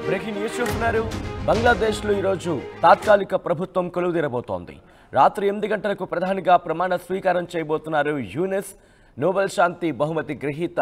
Breaking news చూస్తున్నారు. బంగ్లాదేశ్లో ఈరోజు తాత్కాలిక ప్రభుత్వం కొలువుదీరబోతోంది. రాత్రి 8 గంటలకు ప్రధానిగా ప్రమాణ స్వీకారం చేయబోతున్నారు యూనిస్. నోబెల్ శాంతి బహుమతి గ్రహీత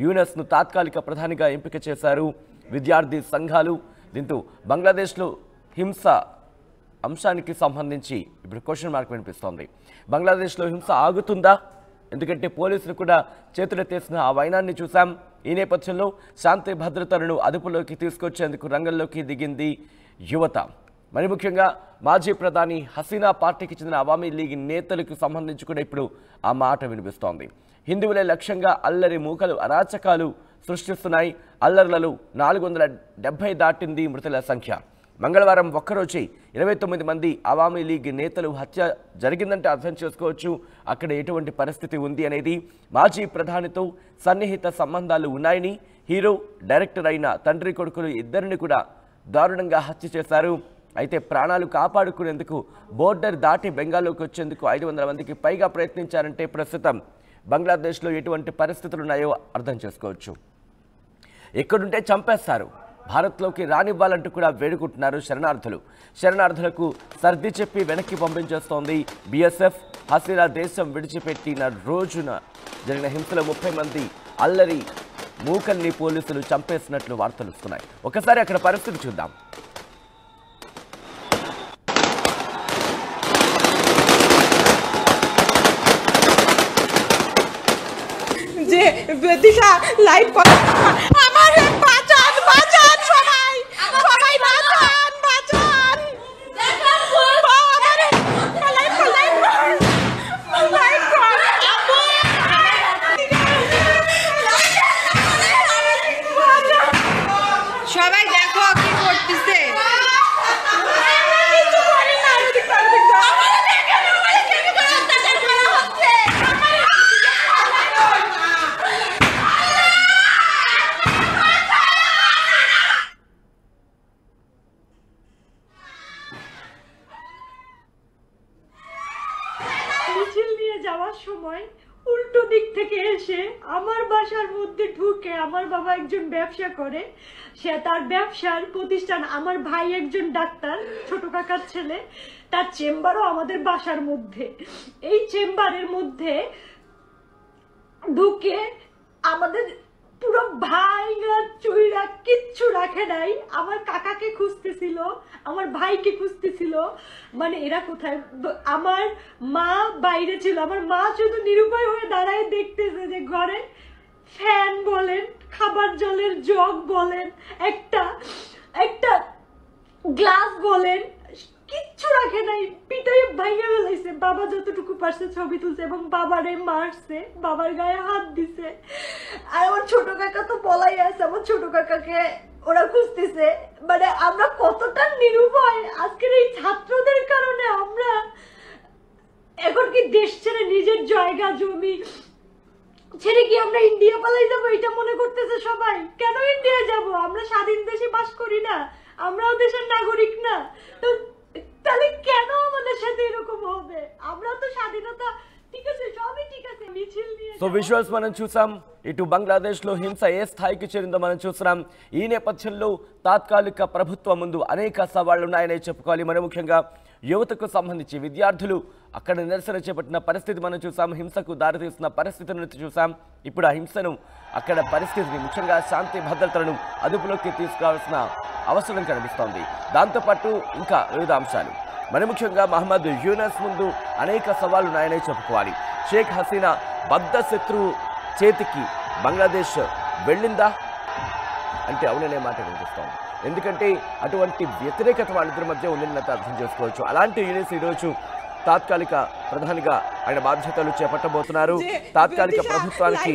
యూనిస్ను తాత్కాలిక ప్రధానిగా ఎంపిక చేశారు విద్యార్థి సంఘాలు. దీంతో బంగ్లాదేశ్లో హింస అంశానికి సంబంధించి ఇప్పుడు క్వశ్చన్ మార్క్ వినిపిస్తోంది. బంగ్లాదేశ్లో హింస ఆగుతుందా? ఎందుకంటే పోలీసులు కూడా చేతులెత్తేసిన ఆ వైనాన్ని చూసాం. ఈ నేపథ్యంలో శాంతి భద్రతలను అదుపులోకి తీసుకొచ్చేందుకు రంగంలోకి దిగింది యువత. మరి ముఖ్యంగా మాజీ ప్రధాని హసీనా పార్టీకి చెందిన అవామీ లీగ్ నేతలకు సంబంధించి కూడా ఇప్పుడు ఆ మాట వినిపిస్తోంది. హిందువులే లక్ష్యంగా అల్లరి మూకలు అరాచకాలు సృష్టిస్తున్నాయి. అల్లర్లలో 470 దాటింది మృతుల సంఖ్య. మంగళవారం ఒక్కరోజే 29 మంది అవామీ లీగ్ నేతలు హత్య జరిగిందంటే అర్థం చేసుకోవచ్చు అక్కడ ఎటువంటి పరిస్థితి ఉంది అనేది. మాజీ ప్రధానితో సన్నిహిత సంబంధాలు ఉన్నాయని హీరో డైరెక్టర్ అయిన తండ్రి కొడుకులు ఇద్దరిని కూడా దారుణంగా హత్య చేశారు. అయితే ప్రాణాలు కాపాడుకునేందుకు బోర్డర్ దాటి బెంగాల్లోకి వచ్చేందుకు 500 మందికి పైగా ప్రయత్నించారంటే ప్రస్తుతం బంగ్లాదేశ్లో ఎటువంటి పరిస్థితులు ఉన్నాయో అర్థం చేసుకోవచ్చు. ఎక్కడుంటే చంపేస్తారు, భారత్లోకి రానివ్వాలంటూ కూడా వేడుకుంటున్నారు శరణార్థులకు సర్ది చెప్పి వెనక్కి పంపించేస్తోంది బీఎస్ఎఫ్. హసీనా దేశం విడిచిపెట్టిన రోజున జరిగిన హింసలో 30 మంది అల్లరి మూకల్ని పోలీసులు చంపేసినట్లు వార్తలు వస్తున్నాయి. ఒకసారి అక్కడ పరిస్థితి చూద్దాం. দিশা লাইভ আমার বাঁচান বাঁচান সবাই সবাই বাঁচান বাঁচান সবাই দেখো কি করতেছে। মিছিল নিয়ে যাওয়ার সময় উল্টো দিক থেকে এসে আমার বাসার মধ্যে ঢুকে, আমার বাবা একজন ব্যবসা করে, সে তার ব্যবসার প্রতিষ্ঠান, আমার ভাই একজন ডাক্তার, ছোট কাকার ছেলে, তার চেম্বারও আমাদের বাসার মধ্যে। এই চেম্বারের মধ্যে ঢুকে আমাদের পুরো ভাইরা চুইরা কিচ্ছু রাখে নাই। আমার কাকাকে খুঁজতেছিল, আমার ভাইকে খুঁজতেছিল, মানে এরা কোথায়। আমার মা বাইরে ছিল, আমার মা শুধু নিরুপায় হয়ে দাঁড়ায় দেখতেছে যে ঘরে ফ্যান বলেন, খাবার জলের জগ বলেন, একটা গ্লাস বলেন, কিচ্ছু রাখে নাই, পিটাই ভাঙে ফেলাইছে। বাবা যতটুকু পারছে ছবি তুলছে এবং বাবারে মারছে, বাবার গায়ে হাত দিছে। আর আমার ছোট কাকা তো পলাই আছে, আমার ছোট কাকাকে ওরা খুঁজতেছে। মানে আমরা কতটা নিরুপায় আজকের এই ছাত্রদের কারণে। আমরা এখন কি দেশ ছেড়ে নিজের জায়গা জমি ছেড়ে কি আমরা ইন্ডিয়া পালাই যাবো এটা মনে করতেছে সবাই। কেন ইন্ডিয়া যাব? আমরা স্বাধীন দেশে বাস করি না? আমরাও দেশের নাগরিক না? তো তাহলে কেন আমাদের সাথে এরকম হবে? আমরা তো স্বাধীনতা ঠিক আছে, সবই ঠিক আছে, মিছিল নিয়ে సో విజువల్స్ మనం చూసాం. ఇటు బంగ్లాదేశ్లో హింస ఏ స్థాయికి చేరిందో మనం చూస్తున్నాం. ఈ నేపథ్యంలో తాత్కాలిక ప్రభుత్వం ముందు అనేక సవాళ్లు ఉన్నాయనే చెప్పుకోవాలి. మరి ముఖ్యంగా యువతకు సంబంధించి విద్యార్థులు అక్కడ నిరసన చేపట్టిన పరిస్థితి మనం చూసాం. హింసకు దారితీస్తున్న పరిస్థితులను చూసాం. ఇప్పుడు ఆ హింసను అక్కడ పరిస్థితిని ముఖ్యంగా శాంతి భద్రతలను అదుపులోకి తీసుకురావాల్సిన అవసరం కనిపిస్తోంది. దాంతోపాటు ఇంకా వివిధ అంశాలు. మరి ముఖ్యంగా మహమ్మద్ యూనస్ ముందు అనేక సవాళ్లు ఉన్నాయనే చెప్పుకోవాలి. షేక్ హసీనా బద్ద శత్రువు చేతికి బంగ్లాదేశ్ వెళ్ళిందా అంటే అవుననే మాట వినిపిస్తోంది. ఎందుకంటే అటువంటి వ్యతిరేకత వాళ్ళిద్దరి మధ్య ఉండినట్టు అర్థం చేసుకోవచ్చు. అలాంటి యూనిస్ ఈరోజు తాత్కాలిక ప్రధానిగా ఆయన బాధ్యతలు చేపట్టబోతున్నారు. తాత్కాలిక ప్రభుత్వానికి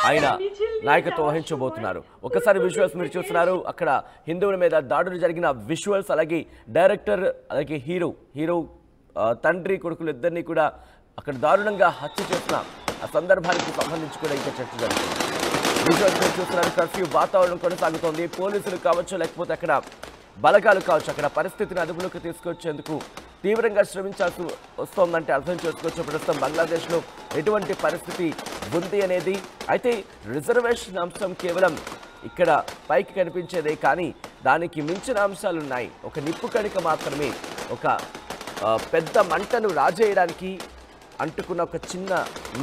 ఆయన నాయకత్వం వహించబోతున్నారు. ఒకసారి విజువల్స్ మీరు చూస్తున్నారు. అక్కడ హిందువుల మీద దాడులు జరిగిన విజువల్స్, అలాగే డైరెక్టర్, అలాగే హీరో తండ్రి కొడుకులు ఇద్దరిని కూడా అక్కడ దారుణంగా హత్య చేసిన ఆ సందర్భానికి సంబంధించి కూడా ఇంకా చర్చ జరుగుతుంది. విజువల్స్ మీరు చూస్తున్నారు. కర్ఫ్యూ వాతావరణం కొనసాగుతోంది. పోలీసులు కావచ్చు, లేకపోతే అక్కడ బలగాలు కావచ్చు, అక్కడ పరిస్థితిని అదుపులోకి తీసుకొచ్చేందుకు తీవ్రంగా శ్రమించాల్సి వస్తోందంటే అర్థం చేసుకోవచ్చు ప్రస్తుతం బంగ్లాదేశ్లో ఎటువంటి పరిస్థితి ఉంది అనేది. అయితే రిజర్వేషన్ అంశం కేవలం ఇక్కడ పైకి కనిపించేదే కానీ దానికి మించిన అంశాలు ఉన్నాయి. ఒక నిప్పు కణిక మాత్రమే, ఒక పెద్ద మంటను రాజేయడానికి అంటుకున్న ఒక చిన్న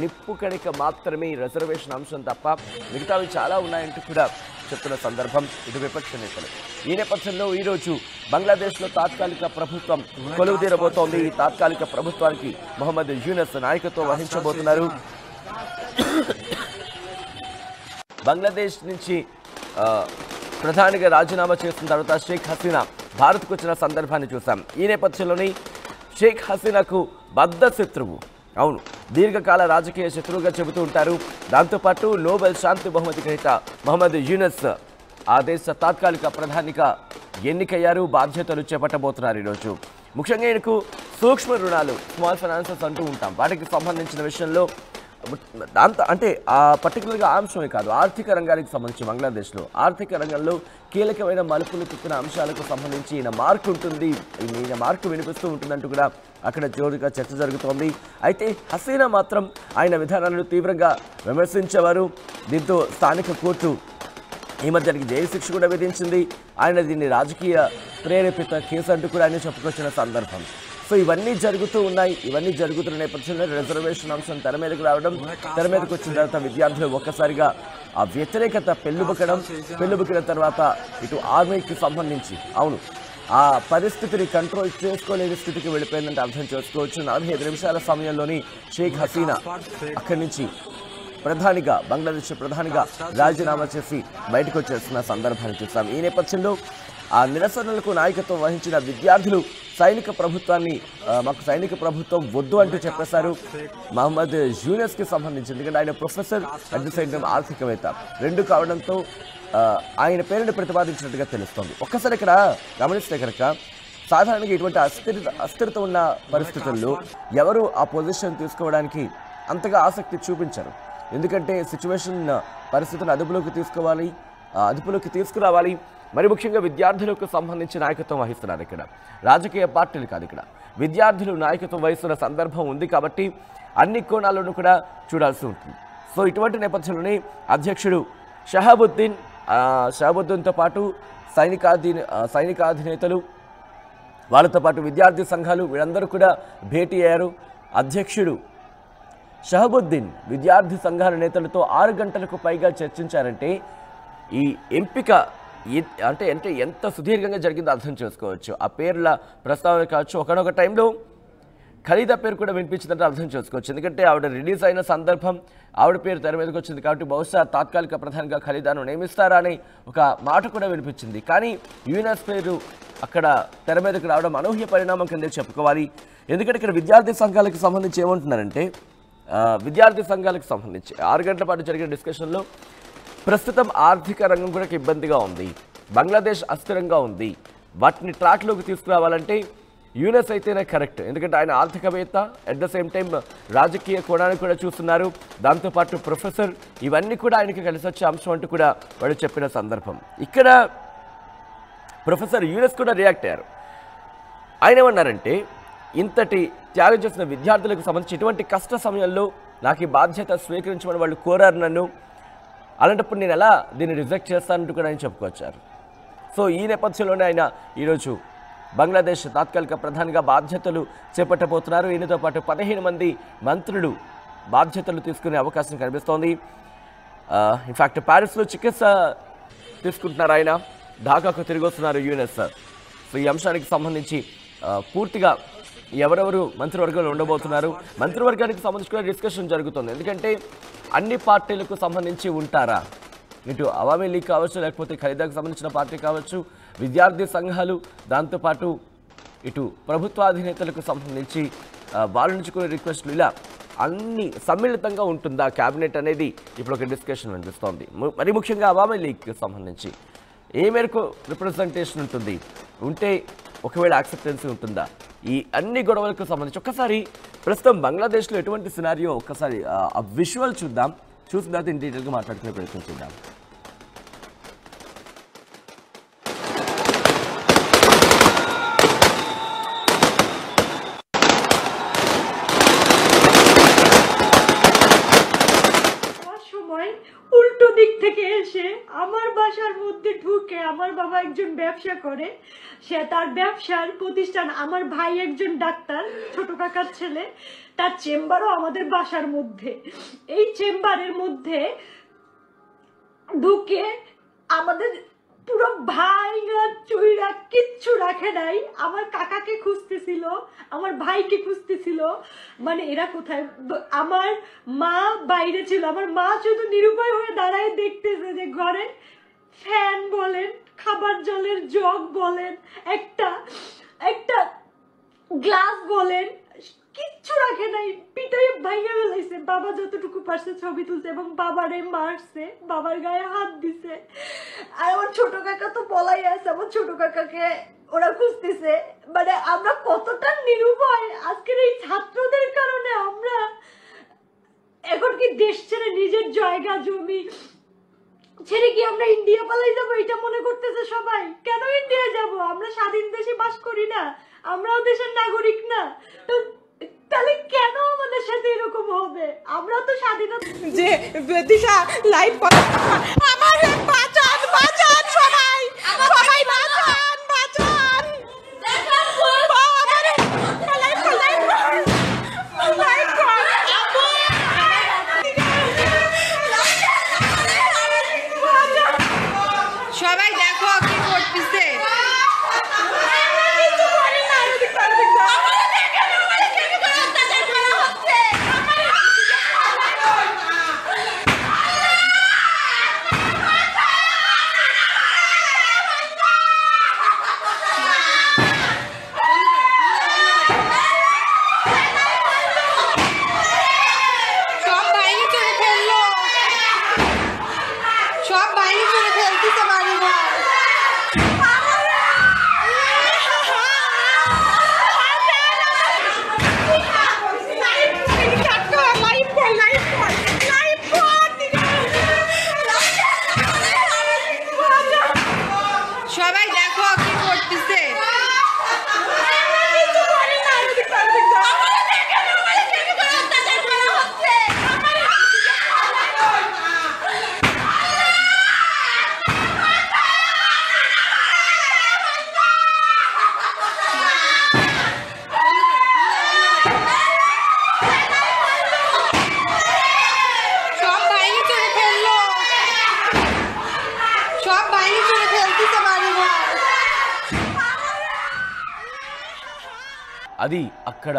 నిప్పు కణిక మాత్రమే ఈ రిజర్వేషన్ అంశం తప్ప మిగతావి చాలా ఉన్నాయంటూ కూడా చెప్తున్న సందర్భం ఇటు విపక్ష నేతలు. ఈ నేపథ్యంలో ఈరోజు బంగ్లాదేశ్లో తాత్కాలిక ప్రభుత్వం కొలువుదీరబోతోంది. ఈ తాత్కాలిక ప్రభుత్వానికి మొహమ్మద్ యూనస్ నాయకత్వం వహించబోతున్నారు. బంగ్లాదేశ్ నుంచి ప్రధానిగా రాజీనామా చేసిన తర్వాత షేక్ హసీనా భారత్కు వచ్చిన సందర్భాన్ని చూసాం. ఈ నేపథ్యంలోని షేక్ హసీనాకు బద్ధ శత్రువు, అవును దీర్ఘకాల రాజకీయ శత్రువుగా చెబుతూ ఉంటారు. దాంతోపాటు నోబెల్ శాంతి బహుమతి గ్రహీత మొహమ్మద్ యూనస్ ఆ దేశ తాత్కాలిక ప్రధానిగా ఎన్నికయ్యారు. బాధ్యతలు చేపట్టబోతున్నారు ఈరోజు. ముఖ్యంగా ఈయనకు సూక్ష్మ రుణాలు, స్మాల్ ఫైనాన్సెస్ అంటూ ఉంటాం, వాటికి సంబంధించిన విషయంలో దాంతో అంటే పర్టికులర్గా అంశమే కాదు, ఆర్థిక రంగానికి సంబంధించి బంగ్లాదేశ్లో ఆర్థిక రంగంలో కీలకమైన మలుపులు తిప్పిన అంశాలకు సంబంధించి ఈయన మార్కు ఉంటుంది, ఈయన మార్కు వినిపిస్తూ ఉంటుందంటూ కూడా అక్కడ జోరుగా చర్చ జరుగుతోంది. అయితే హసీనా మాత్రం ఆయన విధానాలను తీవ్రంగా విమర్శించేవారు. దీంతో స్థానిక కోర్టు ఈ మధ్యకి జైలు శిక్ష కూడా విధించింది. ఆయన దీన్ని రాజకీయ ప్రేరేపిత కేసు అంటూ కూడా ఆయన చెప్పుకొచ్చిన సందర్భం. సో ఇవన్నీ జరుగుతూ ఉన్నాయి. ఇవన్నీ జరుగుతున్న నేపథ్యంలో రిజర్వేషన్ అంశం తెర మీదకి రావడం, తెర మీదకి వచ్చిన తర్వాత విద్యార్థులు ఒక్కసారిగా ఆ వ్యతిరేకత పెళ్ళుబుకిన తర్వాత ఇటు ఆర్మీకి సంబంధించి అవును ఆ పరిస్థితిని కంట్రోల్ చేసుకోలేని స్థితికి వెళ్ళిపోయిందంటే అర్థం చేసుకోవచ్చు. 45 నిమిషాల సమయంలోని షేక్ హసీనా అక్కడి నుంచి బంగ్లాదేశ్ ప్రధానిగా రాజీనామా చేసి బయటకు వచ్చేస్తున్న సందర్భాన్ని చూస్తాం. ఈ నేపథ్యంలో ఆ నిరసనలకు నాయకత్వం వహించిన విద్యార్థులు మాకు సైనిక ప్రభుత్వం వద్దు అంటూ చెప్పేశారు. మహమ్మద్ యూనస్కి సంబంధించి, ఎందుకంటే ఆయన professor at the same time ఆర్థికవేత్త, రెండు కావడంతో ఆయన పేరుని ప్రతిపాదించినట్టుగా తెలుస్తోంది. ఒక్కసారి ఇక్కడ గమనిస్తే కనుక సాధారణంగా ఇటువంటి అస్థిరత ఉన్న పరిస్థితుల్లో ఎవరు ఆ పొజిషన్ తీసుకోవడానికి అంతగా ఆసక్తి చూపించరు. ఎందుకంటే పరిస్థితులను అదుపులోకి తీసుకురావాలి. మరి ముఖ్యంగా విద్యార్థులకు సంబంధించి నాయకత్వం వహిస్తున్నారు. ఇక్కడ రాజకీయ పార్టీలు కాదు, ఇక్కడ విద్యార్థులు నాయకత్వం వహిస్తున్న సందర్భం ఉంది కాబట్టి అన్ని కోణాలను కూడా చూడాల్సి ఉంటుంది. సో ఇటువంటి నేపథ్యంలోనే అధ్యక్షుడు షహాబుద్దీన్తో పాటు సైనికాధినేతలు, వాళ్ళతో పాటు విద్యార్థి సంఘాలు వీళ్ళందరూ కూడా భేటీ అయ్యారు. అధ్యక్షుడు షహాబుద్దీన్ విద్యార్థి సంఘాల నేతలతో 6 గంటలకు పైగా చర్చించారంటే ఈ ఎంపిక అంటే ఎంత సుదీర్ఘంగా జరిగిందో అర్థం చేసుకోవచ్చు. ఆ పేర్ల ప్రస్తావన కావచ్చు, ఒకనొక టైంలో ఖలీదా పేరు కూడా వినిపించిందంటే అర్థం చేసుకోవచ్చు. ఎందుకంటే ఆవిడ రిలీజ్ అయిన సందర్భం, ఆవిడ పేరు తెర మీదకి వచ్చింది కాబట్టి బహుశా తాత్కాలిక ప్రధానిగా ఖలీదాను నియమిస్తారా అని ఒక మాట కూడా వినిపించింది. కానీ యూనస్ పేరు అక్కడ తెర మీదకి రావడం అనూహ్య పరిణామం కింద చెప్పుకోవాలి. ఎందుకంటే ఇక్కడ విద్యార్థి సంఘాలకు సంబంధించి ఏమంటున్నారంటే, విద్యార్థి సంఘాలకు సంబంధించి 6 గంటల పాటు జరిగిన డిస్కషన్లో ప్రస్తుతం ఆర్థిక రంగం కూడా ఇబ్బందిగా ఉంది, బంగ్లాదేశ్ అస్థిరంగా ఉంది, వాటిని ట్రాక్లోకి తీసుకురావాలంటే యూనస్ అయితేనే కరెక్ట్. ఎందుకంటే ఆయన ఆర్థికవేత్త, అట్ ద సేమ్ టైం రాజకీయ కోణాన్ని కూడా చూస్తున్నారు, దాంతోపాటు ప్రొఫెసర్, ఇవన్నీ కూడా ఆయనకి కలిసి వచ్చే అంశం అంటూ కూడా వాళ్ళు చెప్పిన సందర్భం. ఇక్కడ ప్రొఫెసర్ యూనస్ కూడా రియాక్ట్ అయ్యారు. ఆయన ఏమన్నారంటే, ఇంతటి త్యాగం చేసిన విద్యార్థులకు సంబంధించి ఇటువంటి కష్ట సమయంలో నాకు ఈ బాధ్యత స్వీకరించమని వాళ్ళు కోరారు నన్ను, అలాంటప్పుడు నేను ఎలా దీన్ని రిజెక్ట్ చేస్తానంటూ కూడా ఆయన చెప్పుకొచ్చారు. సో ఈ నేపథ్యంలోనే ఆయన ఈరోజు బంగ్లాదేశ్ తాత్కాలిక ప్రధానిగా బాధ్యతలు చేపట్టబోతున్నారు. ఈయనతో పాటు 15 మంది మంత్రులు బాధ్యతలు తీసుకునే అవకాశం కనిపిస్తోంది. ఇన్ఫ్యాక్ట్ ప్యారిస్లో చికిత్స తీసుకుంటున్నారు ఆయన, ఢాకాకు తిరిగి వస్తున్నారు యూనస్. సో ఈ అంశానికి సంబంధించి పూర్తిగా ఎవరెవరు మంత్రివర్గంలో ఉండబోతున్నారు, మంత్రివర్గానికి సంబంధించి కూడా డిస్కషన్ జరుగుతుంది. ఎందుకంటే అన్ని పార్టీలకు సంబంధించి ఉంటారా, ఇటు అవామీ లీగ్ కావచ్చు, లేకపోతే ఖలీదాకు సంబంధించిన పార్టీ కావచ్చు, విద్యార్థి సంఘాలు, దాంతోపాటు ఇటు ప్రభుత్వాధినేతలకు సంబంధించి వాళ్ళ నుంచి కూడా రిక్వెస్ట్లు, ఇలా అన్ని సమ్మిళితంగా ఉంటుందా క్యాబినెట్ అనేది ఇప్పుడు ఒక డిస్కషన్ అనిపిస్తోంది. మరి ముఖ్యంగా అవామీ లీగ్కి సంబంధించి ఏ మేరకు రిప్రజెంటేషన్ ఉంటుంది, ఉంటే ఒకవేళ యాక్సెప్టెన్సీ ఉంటుందా, ఈ అన్ని గొడవలకు సంబంధించి ఒక్కసారి ప్రస్తుతం బంగ్లాదేశ్లో ఎటువంటి సినారియో ఒక్కసారి ఆ విజువల్ చూద్దాం. చూసిన తర్వాత ఇన్ డీటెయిల్గా మాట్లాడుకునే ప్రయత్నం చేద్దాం. সময় উল্টো দিক থেকে এসে আমার বাসার মধ্যে ঢুকে, আমার বাবা একজন ব্যবসা করে, সে তার ব্যবসার প্রতিষ্ঠান, আমার ভাই একজন ডাক্তার, ছোট কাকার ছেলে, তার চেম্বারও আমাদের বাসার মধ্যে। এই চেম্বারের মধ্যে ঢুকে আমাদের পুরো ভাইঙা চুইরা কিচ্ছু রাখে নাই। আমার কাকাকে খুঁজতেছিল, আমার ভাইকে খুঁজতেছিল, মানে এরা কোথায়। আমার মা বাইরে ছিল, আমার মা শুধু নিরুপায় হয়ে দাঁড়ায় দেখতেছে যে ঘরে ফ্যান বলেন, খাবার জলের জগ বলেন, একটা একটা গ্লাস বলেন, কিচ্ছু রাখে নাই, পিটাই ভাইয়া ফেলাইছে। বাবা যতটুকু পারছে ছবি তুলছে এবং বাবারে মারছে, বাবার গায়ে হাত দিছে। আর আমার ছোট কাকা তো বলাই আছে, আমার ছোট কাকাকে ওরা খুঁজতেছে। মানে আমরা কতটা নিরুপায় আজকের এই ছাত্রদের কারণে। আমরা এখন কি দেশ ছেড়ে নিজের জায়গা জমি ছেড়ে কি আমরা ইন্ডিয়া পালাই যাবো, এটা মনে করতেছে সবাই। কেন ইন্ডিয়া যাব? আমরা স্বাধীন দেশে বাস করি না? আমরাও দেশের নাগরিক না? তো তাহলে কেন আমাদের সাথে এরকম হবে? আমরা তো স্বাধীনতা যে দিশা লাইভ আমার বাঁচান বাঁচান সবাই সবাই বাঁচান বাঁচান সবাই দেখো কি করতেছে। সবাই দেখো কি করতেছে। అది అక్కడ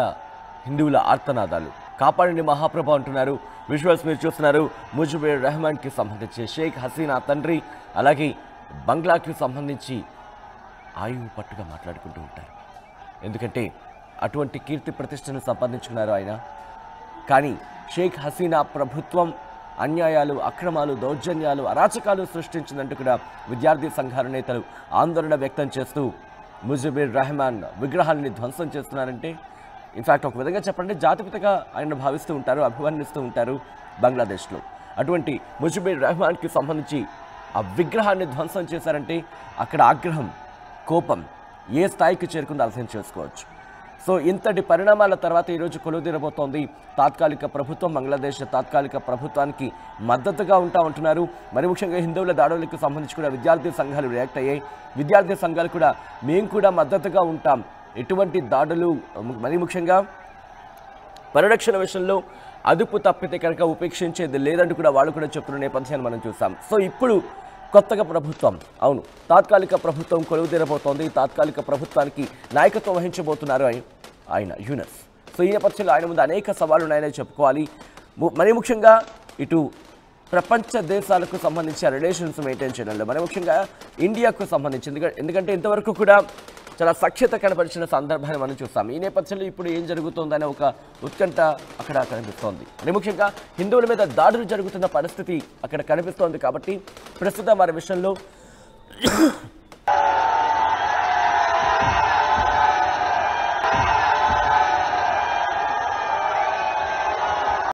హిందువుల ఆర్తనాదాలు. కాపాడండి మహాప్రభు అంటున్నారు. విజువల్స్ మీరు చూస్తున్నారు. ముజిబుర్ రెహమాన్కి సంబంధించి షేక్ హసీనా తండ్రి, అలాగే బంగ్లాకి సంబంధించి ఆయువు పట్టుగా మాట్లాడుకుంటూ ఉంటారు. ఎందుకంటే అటువంటి కీర్తి ప్రతిష్టను సంపాదించుకున్నారు ఆయన. కానీ షేక్ హసీనా ప్రభుత్వం అన్యాయాలు, అక్రమాలు, దౌర్జన్యాలు, అరాచకాలు సృష్టించిందంటూ కూడా విద్యార్థి సంఘాల నేతలు ఆందోళన వ్యక్తం చేస్తూ ముజిబుర్ రెహమాన్ విగ్రహాలని ధ్వంసం చేస్తున్నారంటే, ఇన్ఫ్యాక్ట్ ఒక విధంగా చెప్పండి జాతిపితగా ఆయన భావిస్తూ ఉంటారు, అభివర్ణిస్తూ ఉంటారు బంగ్లాదేశ్లో. అటువంటి ముజిబుర్ రెహమాన్కి సంబంధించి ఆ విగ్రహాన్ని ధ్వంసం చేశారంటే అక్కడ ఆగ్రహం, కోపం ఏ స్థాయికి చేరుకుందో అర్థం చేసుకోవచ్చు. సో ఇంతటి పరిణామాల తర్వాత ఈరోజు కొలువుదీరబోతోంది తాత్కాలిక ప్రభుత్వం. బంగ్లాదేశ్ తాత్కాలిక ప్రభుత్వానికి మద్దతుగా ఉంటామంటున్నారు. మరి ముఖ్యంగా హిందువుల దాడులకు సంబంధించి కూడా విద్యార్థి సంఘాలు రియాక్ట్ అయ్యాయి. విద్యార్థి సంఘాలు కూడా మేము కూడా మద్దతుగా ఉంటాం, ఎటువంటి దాడులు, మరి ముఖ్యంగా పరిరక్షణ విషయంలో అదుపు తప్పితే కనుక ఉపేక్షించేది లేదంటూ కూడా వాళ్ళు కూడా చెప్తున్న నేపథ్యాన్ని మనం చూసాం. సో ఇప్పుడు కొత్తగా ప్రభుత్వం, అవును తాత్కాలిక ప్రభుత్వం కొలువుదీరబోతోంది. తాత్కాలిక ప్రభుత్వానికి నాయకత్వం వహించబోతున్నారు ఆయన యూనస్. సో ఈ నేపథ్యంలో ఆయన ముందు అనేక సవాళ్లు ఉన్నాయని చెప్పుకోవాలి. మరి ముఖ్యంగా ఇటు ప్రపంచ దేశాలకు సంబంధించిన రిలేషన్స్ మెయింటైన్ చేయడంలో, మరి ముఖ్యంగా ఇండియాకు సంబంధించి, ఎందుకంటే ఇంతవరకు కూడా చాలా సఖ్యత కనపరిచిన సందర్భాన్ని మనం చూస్తాం. ఈ నేపథ్యంలో ఇప్పుడు ఏం జరుగుతుందనే ఒక ఉత్కంఠ అక్కడ కనిపిస్తోంది. మరి ముఖ్యంగా హిందువుల మీద దాడులు జరుగుతున్న పరిస్థితి అక్కడ కనిపిస్తోంది. కాబట్టి ప్రస్తుతం వారి విషయంలో